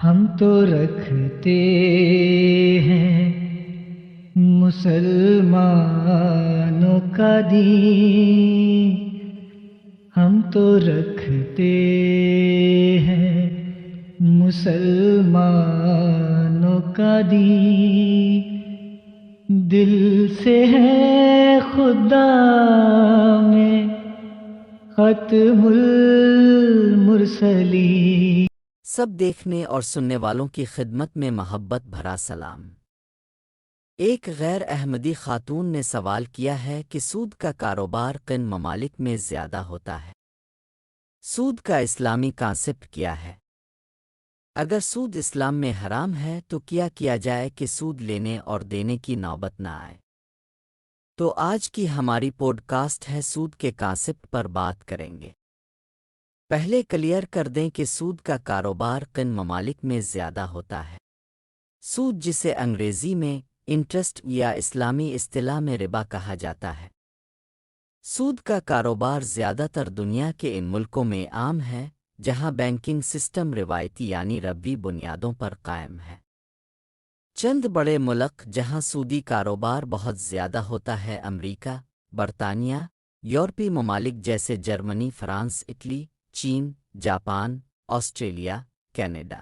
ہم تو رکھتے ہیں مسلمانوں کا دین، ہم تو رکھتے ہیں مسلمانوں کا دین، دل سے ہے خدا میں ختم المرسلین۔ سب دیکھنے اور سننے والوں کی خدمت میں محبت بھرا سلام۔ ایک غیر احمدی خاتون نے سوال کیا ہے کہ سود کا کاروبار کن ممالک میں زیادہ ہوتا ہے۔ سود کا اسلامی کانسیپٹ کیا ہے؟ اگر سود اسلام میں حرام ہے تو کیا جائے کہ سود لینے اور دینے کی نوبت نہ آئے؟ تو آج کی ہماری پوڈ کاسٹ ہے سود کے کانسیپٹ پر بات کریں گے۔ پہلے کلیئر کر دیں کہ سود کا کاروبار کن ممالک میں زیادہ ہوتا ہے۔ سود جسے انگریزی میں انٹرسٹ یا اسلامی اصطلاح میں ربا کہا جاتا ہے۔ سود کا کاروبار زیادہ تر دنیا کے ان ملکوں میں عام ہے جہاں بینکنگ سسٹم روایتی یعنی ربوی بنیادوں پر قائم ہے۔ چند بڑے ملک جہاں سودی کاروبار بہت زیادہ ہوتا ہے امریکہ، برطانیہ، یورپی ممالک جیسے جرمنی، فرانس، اٹلی، چین، جاپان، آسٹریلیا، کینیڈا۔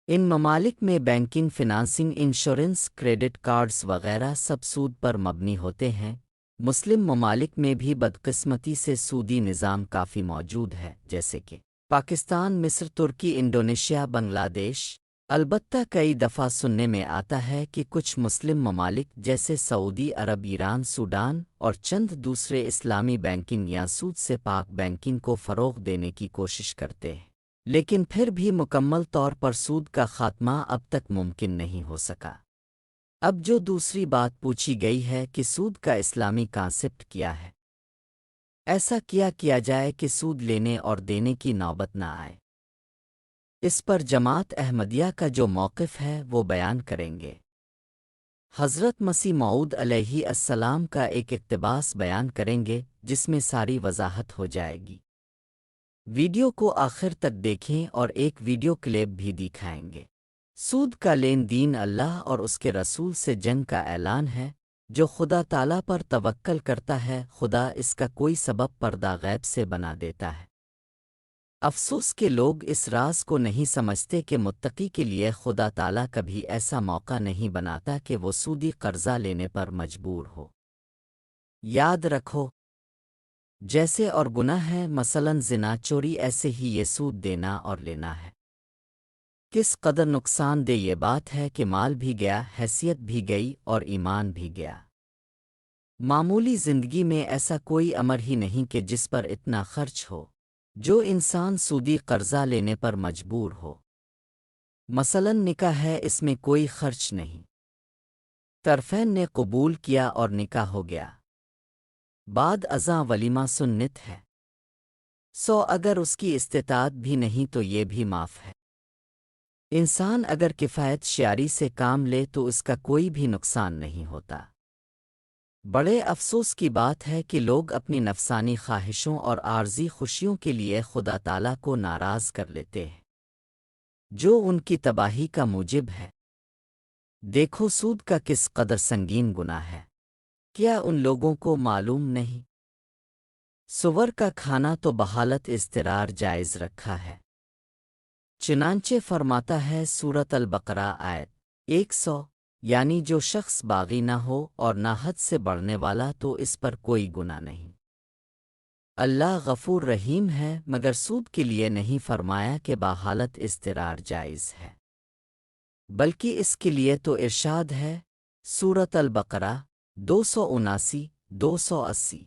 ان ممالک میں banking, financing, insurance, credit cards وغیرہ سب سود پر مبنی ہوتے ہیں۔ مسلم ممالک میں بھی بدقسمتی سے سودی نظام کافی موجود ہے، جیسے کہ پاکستان، مصر، ترکی، انڈونیشیا، بنگلہ دیش۔ البتہ کئی دفعہ سننے میں آتا ہے کہ کچھ مسلم ممالک جیسے سعودی عرب، ایران، سوڈان اور چند دوسرے اسلامی بینکنگ یا سود سے پاک بینکنگ کو فروغ دینے کی کوشش کرتے ہیں، لیکن پھر بھی مکمل طور پر سود کا خاتمہ اب تک ممکن نہیں ہو سکا۔ اب جو دوسری بات پوچھی گئی ہے کہ سود کا اسلامی کانسیپٹ کیا ہے؟ ایسا کیا جائے کہ سود لینے اور دینے کی نوبت نہ آئے؟ اس پر جماعت احمدیہ کا جو موقف ہے وہ بیان کریں گے۔ حضرت مسیح موعود علیہ السلام کا ایک اقتباس بیان کریں گے جس میں ساری وضاحت ہو جائے گی۔ ویڈیو کو آخر تک دیکھیں اور ایک ویڈیو کلپ بھی دکھائیں گے۔ سود کا لین دین اللہ اور اس کے رسول سے جنگ کا اعلان ہے۔ جو خدا تعالیٰ پر توکل کرتا ہے خدا اس کا کوئی سبب پردہ غیب سے بنا دیتا ہے۔ افسوس کہ لوگ اس راز کو نہیں سمجھتے کہ متقی کے لیے خدا تعالیٰ کبھی ایسا موقع نہیں بناتا کہ وہ سودی قرضہ لینے پر مجبور ہو۔ یاد رکھو، جیسے اور گناہ ہے مثلاً زنا، چوری، ایسے ہی یہ سود دینا اور لینا ہے۔ کس قدر نقصان دہ یہ بات ہے کہ مال بھی گیا، حیثیت بھی گئی اور ایمان بھی گیا۔ معمولی زندگی میں ایسا کوئی امر ہی نہیں کہ جس پر اتنا خرچ ہو جو انسان سودی قرضہ لینے پر مجبور ہو۔ مثلاً نکاح ہے، اس میں کوئی خرچ نہیں، طرفین نے قبول کیا اور نکاح ہو گیا، بعد ازاں ولیمہ سنت ہے، اگر اس کی استطاعت بھی نہیں تو یہ بھی معاف ہے۔ انسان اگر کفایت شعاری سے کام لے تو اس کا کوئی بھی نقصان نہیں ہوتا۔ بڑے افسوس کی بات ہے کہ لوگ اپنی نفسانی خواہشوں اور عارضی خوشیوں کے لیے خدا تعالیٰ کو ناراض کر لیتے ہیں، جو ان کی تباہی کا موجب ہے۔ دیکھو سود کا کس قدر سنگین گناہ ہے، کیا ان لوگوں کو معلوم نہیں؟ سور کا کھانا تو بحالت اضطرار جائز رکھا ہے۔ چنانچہ فرماتا ہے سورۃ البقرہ آیت 100، یعنی جو شخص باغی نہ ہو اور نہ حد سے بڑھنے والا تو اس پر کوئی گناہ نہیں۔ اللہ غفور رحیم ہے، مگر سود کے لیے نہیں فرمایا کہ بحالت اضطرار جائز ہے، بلکہ اس کے لیے تو ارشاد ہے سورۃ البقرہ 279-280۔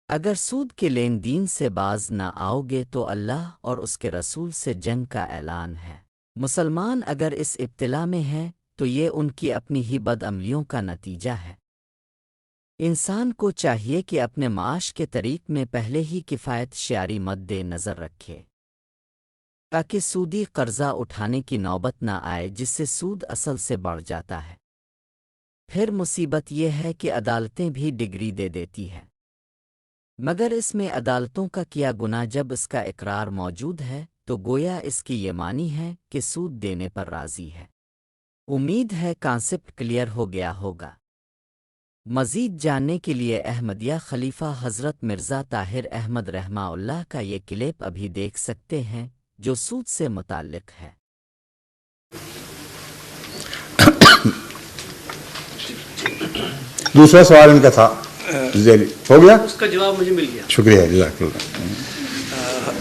اگر سود کے لین دین سے باز نہ آؤ گے تو اللہ اور اس کے رسول سے جنگ کا اعلان ہے۔ مسلمان اگر اس ابتلا میں ہیں تو یہ ان کی اپنی ہی بد عملیوں کا نتیجہ ہے۔ انسان کو چاہیے کہ اپنے معاش کے طریق میں پہلے ہی کفایت شعاری مد نظر رکھے تاکہ سودی قرضہ اٹھانے کی نوبت نہ آئے جس سے سود اصل سے بڑھ جاتا ہے۔ پھر مصیبت یہ ہے کہ عدالتیں بھی ڈگری دے دیتی ہیں، مگر اس میں عدالتوں کا کیا گناہ جب اس کا اقرار موجود ہے تو تو گویا اس کی یہ معنی ہے کہ سود دینے پر راضی ہے۔ امید ہے کانسیپٹ کلیئر ہو گیا ہوگا۔ مزید جاننے کے لیے احمدیہ خلیفہ حضرت مرزا طاہر احمد رحمہ اللہ کا یہ کلپ ابھی دیکھ سکتے ہیں جو سود سے متعلق ہے۔ دوسرا سوال ان کا تھا، ہو گیا؟ اس کا جواب مجھے مل گیا، شکریہ، جزاک اللہ۔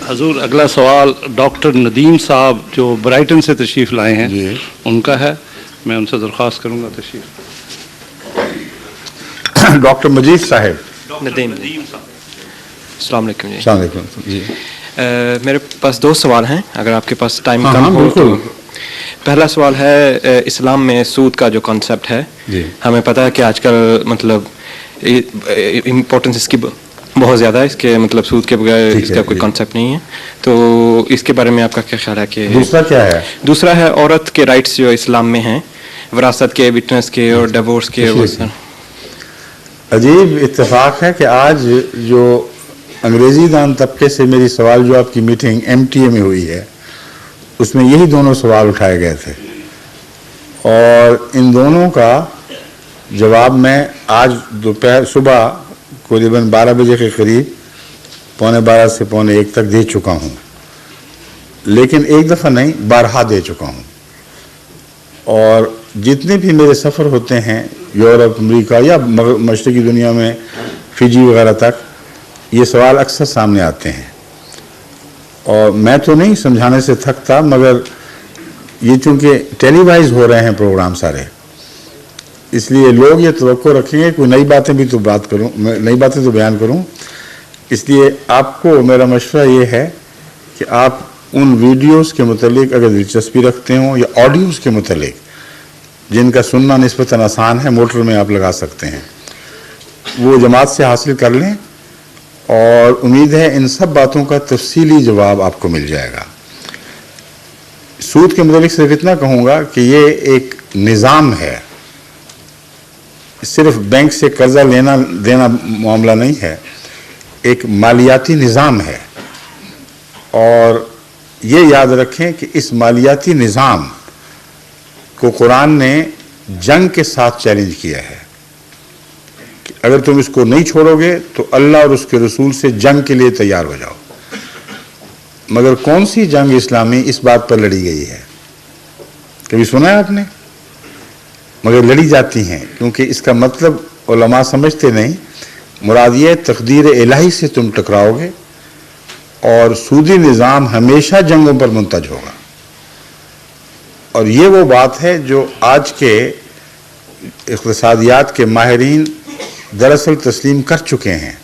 حضور اگلا سوال ڈاکٹر ندیم صاحب جو برائٹن سے تشریف لائے ہیں جی ان کا ہے، میں ان سے درخواست کروں گا تشریف۔ ڈاکٹر مجید صاحب، ندیم صاحب۔ السلام علیکم جی۔ السلام علیکم۔ جی میرے پاس دو سوال ہیں، اگر آپ کے پاس ٹائم ہاں، کم ہاں، ہو تو۔ بالکل۔ پہلا سوال ہے اسلام میں سود کا جو کانسیپٹ ہے، جی ہمیں پتہ ہے کہ آج کل مطلب امپورٹنس اس کی بہت زیادہ ہے، اس کے مطلب سود کے بغیر ٹھیک اس ہے، کا کوئی جی۔ کانسیپٹ نہیں ہے، تو اس کے بارے میں آپ کا کیا خیال ہے کہ دوسرا کیا ہے؟ دوسرا ہے عورت کے رائٹس جو اسلام میں ہیں، وراثت کے، وٹنس کے اور ڈیورس کے۔ عجیب اتفاق ہے کہ آج جو انگریزی دان طبقے سے میری سوال جواب کی میٹنگ ایم ٹی اے میں ہوئی ہے، اس میں یہی دونوں سوال اٹھائے گئے تھے، اور ان دونوں کا جواب میں آج دوپہر صبح قریباً 12 بجے کے قریب، 12:15 سے 1:15 تک دے چکا ہوں، لیکن ایک دفعہ نہیں، بارہا دے چکا ہوں۔ اور جتنے بھی میرے سفر ہوتے ہیں یورپ، امریکہ یا مشرقی دنیا میں فجی وغیرہ تک، یہ سوال اکثر سامنے آتے ہیں، اور میں تو نہیں سمجھانے سے تھکتا، مگر یہ چونکہ ٹیلی وائز ہو رہے ہیں پروگرام سارے، اس لیے لوگ یہ توقع رکھیں گے کوئی نئی باتیں بھی تو بات کروں، نئی باتیں تو بیان کروں۔ اس لیے آپ کو میرا مشورہ یہ ہے کہ آپ ان ویڈیوز کے متعلق اگر دلچسپی رکھتے ہوں یا آڈیوز کے متعلق جن کا سننا نسبتاً آسان ہے، موٹر میں آپ لگا سکتے ہیں، وہ جماعت سے حاصل کر لیں، اور امید ہے ان سب باتوں کا تفصیلی جواب آپ کو مل جائے گا۔ سود کے متعلق صرف اتنا کہوں گا کہ یہ ایک نظام ہے، صرف بینک سے قرضہ لینا دینا معاملہ نہیں ہے، ایک مالیاتی نظام ہے، اور یہ یاد رکھیں کہ اس مالیاتی نظام کو قرآن نے جنگ کے ساتھ چیلنج کیا ہے کہ اگر تم اس کو نہیں چھوڑو گے تو اللہ اور اس کے رسول سے جنگ کے لیے تیار ہو جاؤ۔ مگر کون سی جنگ اسلامی اس بات پر لڑی گئی ہے؟ کبھی سنا ہے آپ نے؟ مگر لڑی جاتی ہیں، کیونکہ اس کا مطلب علماء سمجھتے نہیں، مراد یہ تقدیر الہی سے تم ٹکراؤ گے، اور سودی نظام ہمیشہ جنگوں پر منتج ہوگا۔ اور یہ وہ بات ہے جو آج کے اقتصادیات کے ماہرین دراصل تسلیم کر چکے ہیں،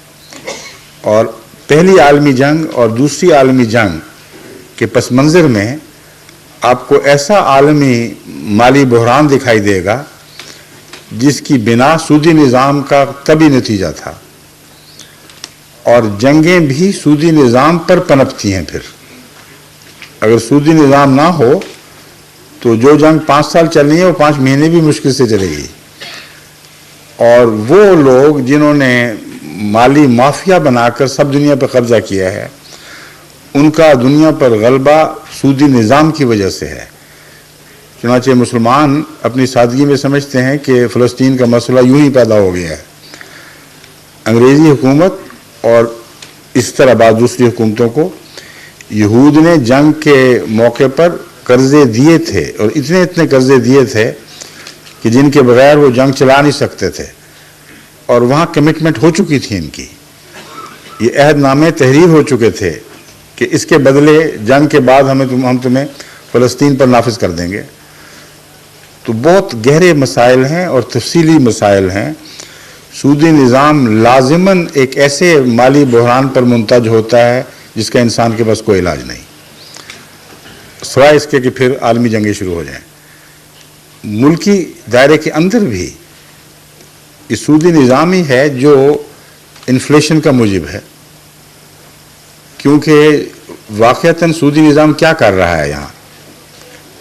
اور پہلی عالمی جنگ اور دوسری عالمی جنگ کے پس منظر میں آپ کو ایسا عالمی مالی بحران دکھائی دے گا جس کی بنا سودی نظام کا طبی نتیجہ تھا، اور جنگیں بھی سودی نظام پر پنپتی ہیں۔ پھر اگر سودی نظام نہ ہو تو جو جنگ 5 سال چلنی ہے وہ 5 مہینے بھی مشکل سے چلے گی، اور وہ لوگ جنہوں نے مالی مافیا بنا کر سب دنیا پہ قبضہ کیا ہے، ان کا دنیا پر غلبہ سودی نظام کی وجہ سے ہے۔ چنانچہ مسلمان اپنی سادگی میں سمجھتے ہیں کہ فلسطین کا مسئلہ یوں ہی پیدا ہو گیا ہے۔ انگریزی حکومت اور اس طرح بعض دوسری حکومتوں کو یہود نے جنگ کے موقع پر قرضے دیے تھے، اور اتنے قرضے دیے تھے کہ جن کے بغیر وہ جنگ چلا نہیں سکتے تھے، اور وہاں کمٹمنٹ ہو چکی تھی ان کی، یہ عہد نامے تحریر ہو چکے تھے کہ اس کے بدلے جنگ کے بعد ہم تمہیں فلسطین پر نافذ کر دیں گے۔ تو بہت گہرے مسائل ہیں اور تفصیلی مسائل ہیں۔ سودی نظام لازماً ایک ایسے مالی بحران پر منتج ہوتا ہے جس کا انسان کے پاس کوئی علاج نہیں، سوائے اس کے کہ پھر عالمی جنگیں شروع ہو جائیں۔ ملکی دائرے کے اندر بھی یہ سودی نظام ہی ہے جو انفلیشن کا موجب ہے، کیونکہ واقعتاً سودی نظام کیا کر رہا ہے یہاں؟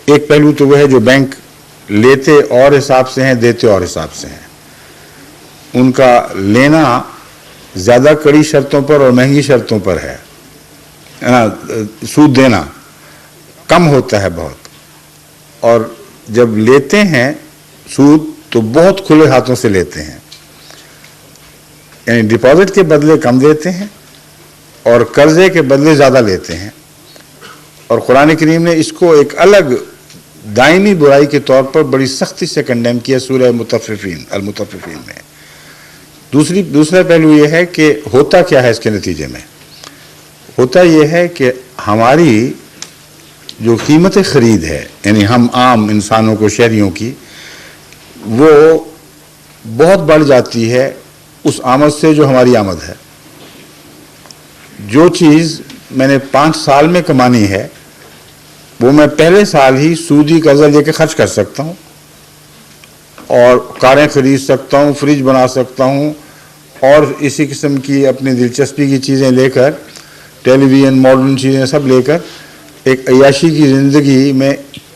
ایک پہلو تو وہ ہے جو بینک لیتے اور حساب سے ہیں، دیتے اور حساب سے ہیں، ان کا لینا زیادہ کڑی شرطوں پر اور مہنگی شرطوں پر ہے، سود دینا، کم ہوتا ہے بہت، اور جب لیتے ہیں سود تو بہت کھلے ہاتھوں سے لیتے ہیں، یعنی ڈپازٹ کے بدلے کم دیتے ہیں اور قرضے کے بدلے زیادہ لیتے ہیں. اور قرآن کریم نے اس کو ایک الگ دائمی برائی کے طور پر بڑی سختی سے کنڈیم کیا سورہ المطففین میں. دوسرا پہلو یہ ہے کہ ہوتا کیا ہے اس کے نتیجے میں. ہوتا یہ ہے کہ ہماری جو قیمت خرید ہے، یعنی ہم عام انسانوں کو، شہریوں کی، وہ بہت بڑھ جاتی ہے اس آمد سے جو ہماری آمد ہے. جو چیز میں نے 5 سال میں کمانی ہے وہ میں پہلے سال ہی سودی قرضہ لے کے خرچ کر سکتا ہوں، اور کاریں خرید سکتا ہوں، فریج بنا سکتا ہوں، اور اسی قسم کی اپنی دلچسپی کی چیزیں لے کر، ٹیلی ویژن، ماڈرن چیزیں سب لے کر ایک عیاشی کی زندگی میں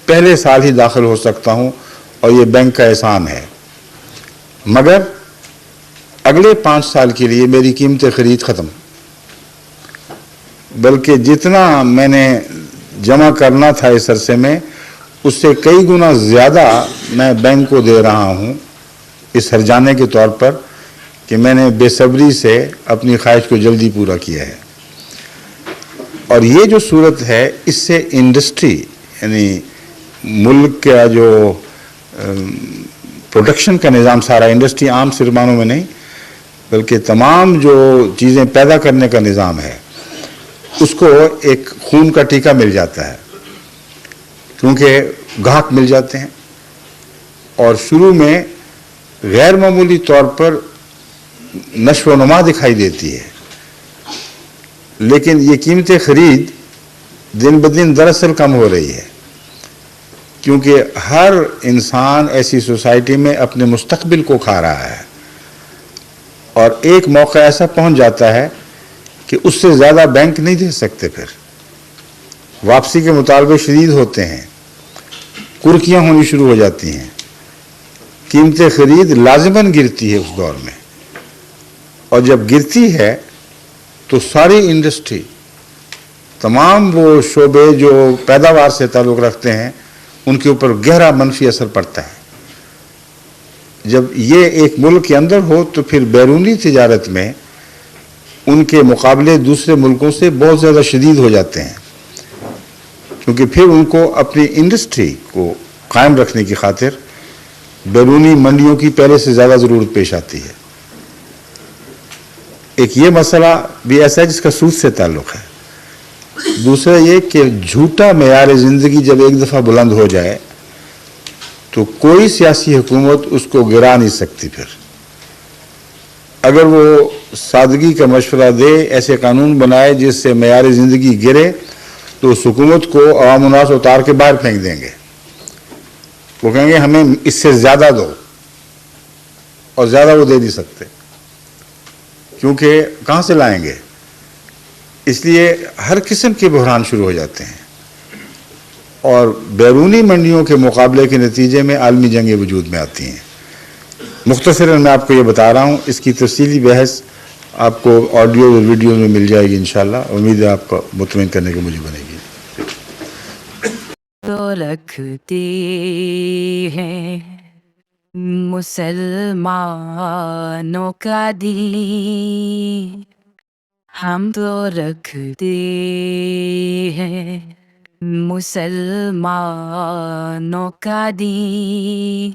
پہلے سال ہی داخل ہو سکتا ہوں، اور یہ بینک کا احسان ہے. مگر اگلے 5 سال کے لیے میری قیمت خرید ختم، بلکہ جتنا میں نے جمع کرنا تھا اس عرصے میں اس سے کئی گنا زیادہ میں بینک کو دے رہا ہوں اس ہرجانے کے طور پر کہ میں نے بے صبری سے اپنی خواہش کو جلدی پورا کیا ہے. اور یہ جو صورت ہے اس سے انڈسٹری، یعنی ملک کا جو پروڈکشن کا نظام، سارا انڈسٹری، عام صرف معنوں میں نہیں بلکہ تمام جو چیزیں پیدا کرنے کا نظام ہے، اس کو ایک خون کا ٹیکہ مل جاتا ہے، کیونکہ گاہک مل جاتے ہیں. اور شروع میں غیر معمولی طور پر نشو و نما دکھائی دیتی ہے، لیکن یہ قیمت خرید دن بدن دراصل کم ہو رہی ہے، کیونکہ ہر انسان ایسی سوسائٹی میں اپنے مستقبل کو کھا رہا ہے، اور ایک موقع ایسا پہنچ جاتا ہے کہ اس سے زیادہ بینک نہیں دے سکتے، پھر واپسی کے مطالبے شدید ہوتے ہیں، کرکیاں ہونی شروع ہو جاتی ہیں، قیمت خرید لازماً گرتی ہے اس دور میں. اور جب گرتی ہے تو ساری انڈسٹری، تمام وہ شعبے جو پیداوار سے تعلق رکھتے ہیں، ان کے اوپر گہرا منفی اثر پڑتا ہے. جب یہ ایک ملک کے اندر ہو تو پھر بیرونی تجارت میں ان کے مقابلے دوسرے ملکوں سے بہت زیادہ شدید ہو جاتے ہیں، کیونکہ پھر ان کو اپنی انڈسٹری کو قائم رکھنے کی خاطر بیرونی منڈیوں کی پہلے سے زیادہ ضرورت پیش آتی ہے. ایک یہ مسئلہ بھی ایسا ہے جس کا سود سے تعلق ہے. دوسرا یہ کہ جھوٹا معیار زندگی جب ایک دفعہ بلند ہو جائے تو کوئی سیاسی حکومت اس کو گرا نہیں سکتی. پھر اگر وہ سادگی کا مشورہ دے، ایسے قانون بنائے جس سے معیار زندگی گرے، تو اس حکومت کو عوام الناس اتار کے باہر پھینک دیں گے. وہ کہیں گے ہمیں اس سے زیادہ دو، اور زیادہ وہ دے نہیں سکتے، کیونکہ کہاں سے لائیں گے. اس لیے ہر قسم کے بحران شروع ہو جاتے ہیں، اور بیرونی منڈیوں کے مقابلے کے نتیجے میں عالمی جنگیں وجود میں آتی ہیں. مختصراً میں آپ کو یہ بتا رہا ہوں، اس کی تفصیلی بحث آپ کو آڈیو اور ویڈیو میں مل جائے گی انشاءاللہ. امید ہے آپ کو مطمئن کرنے کی مجھے بنے گی. تو رکھتے ہیں مسلمانوں کا دین، ہم تو رکھتے ہیں مسلمانوں کا دین.